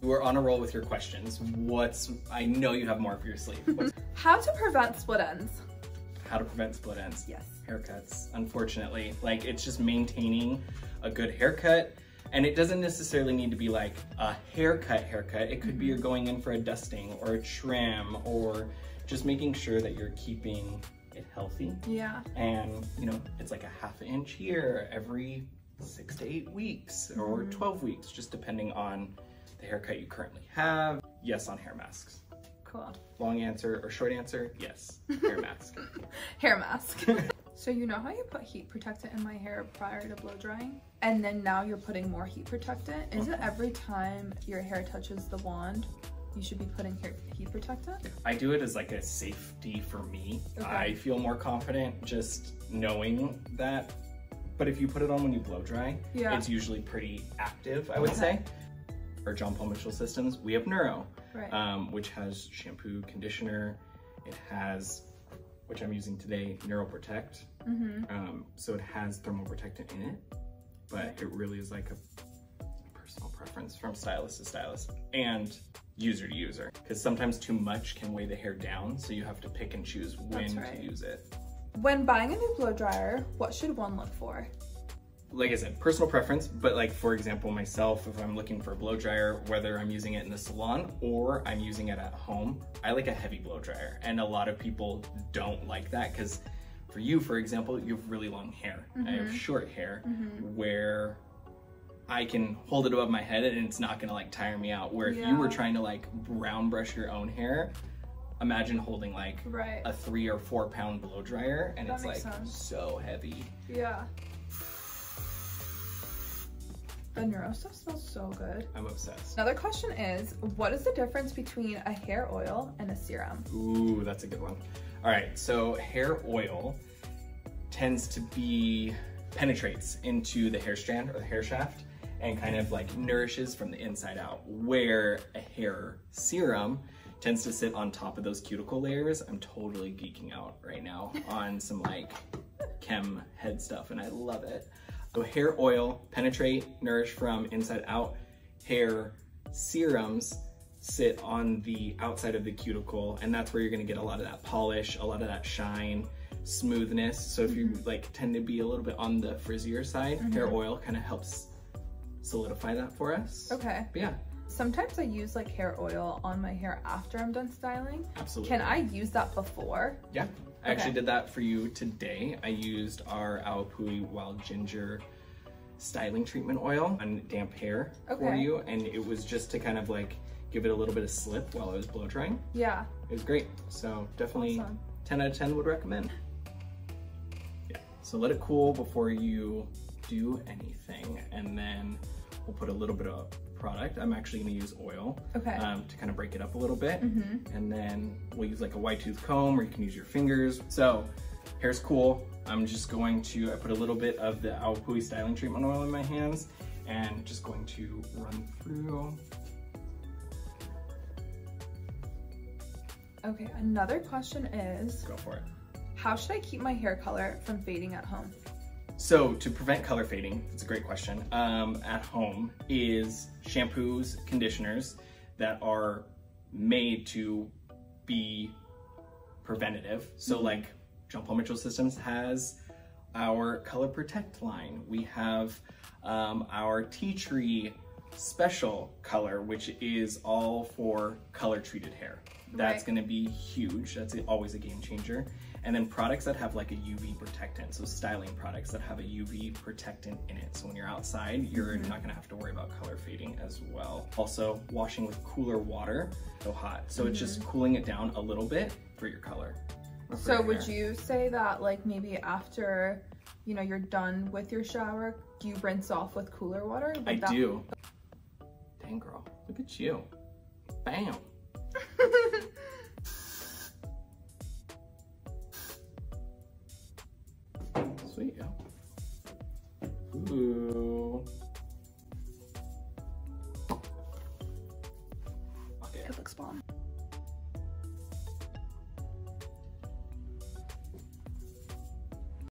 We're on a roll with your questions. I know you have more up your sleeve. How to prevent split ends? How to prevent split ends? Yes. Haircuts, unfortunately. Like, it's just maintaining a good haircut. And it doesn't necessarily need to be like a haircut. It could be you're going in for a dusting or a trim, or just making sure that you're keeping it healthy. Yeah. And you know, it's like a ½ inch here every 6 to 8 weeks or 12 weeks, just depending on the haircut you currently have. Yes on hair masks. Cool. Long answer or short answer? Yes, hair mask. Hair mask. So you know how you put heat protectant in my hair prior to blow drying? And then now you're putting more heat protectant? Is it every time your hair touches the wand, you should be putting heat protectant? I do it as like a safety for me. Okay. I feel more confident just knowing that. But if you put it on when you blow dry, it's usually pretty active, I would say. For John Paul Mitchell systems, we have Neuro, which has shampoo, conditioner. It has, which I'm using today, Neuro Protect. So it has thermal protectant in it, but it really is like a personal preference from stylist to stylist and user to user, because sometimes too much can weigh the hair down, so you have to pick and choose when to use it. When buying a new blow dryer, what should one look for? Like I said, personal preference, but like, for example, myself, if I'm looking for a blow dryer, whether I'm using it in the salon or I'm using it at home, I like a heavy blow dryer. And a lot of people don't like that, because for you, for example, you have really long hair. I have short hair where I can hold it above my head and it's not gonna like tire me out. Where if you were trying to like brown brush your own hair, imagine holding like a 3 or 4 pound blow dryer and it's like so heavy. Yeah. The Neuro stuff smells so good. I'm obsessed. Another question is, what is the difference between a hair oil and a serum? Ooh, that's a good one. All right, so hair oil tends to penetrates into the hair strand or the hair shaft and kind of like nourishes from the inside out, where a hair serum tends to sit on top of those cuticle layers. I'm totally geeking out right now on some like chem head stuff, and I love it. So hair oil penetrate, nourish from inside out. Hair serums sit on the outside of the cuticle, and that's where you're gonna get a lot of that polish, a lot of that shine, smoothness. So if you like tend to be a little bit on the frizzier side, hair oil kind of helps solidify that for us. Okay. But yeah. Sometimes I use like hair oil on my hair after I'm done styling. Absolutely. Can I use that before? Yeah. I actually did that for you today. I used our Awapui Wild Ginger styling treatment oil on damp hair for you, and it was just to kind of like give it a little bit of slip while I was blow drying. Yeah. It was great. So definitely 10 out of 10 would recommend. Yeah. So let it cool before you do anything, and then we'll put a little bit of product. I'm actually going to use oil to kind of break it up a little bit, and then we'll use like a wide tooth comb, or you can use your fingers. So hair's cool. I'm just going to, I put a little bit of the Awapui styling treatment oil in my hands and just going to run through. Okay, another question is, go for it. How should I keep my hair color from fading at home? So to prevent color fading, it's a great question, at home is shampoos, conditioners that are made to be preventative. So like John Paul Mitchell Systems has our Color Protect line. We have our Tea Tree Special color, which is all for color treated hair. That's gonna be huge. That's always a game changer. And then products that have like a UV protectant, so styling products that have a UV protectant in it. So when you're outside, you're not gonna have to worry about color fading as well. Also, washing with cooler water, so hot. So it's just cooling it down a little bit for your color. So would you say that like maybe after, you know, you're done with your shower, do you rinse off with cooler water? I do. Dang girl, look at you. Bam. Sweet, yeah. Ooh.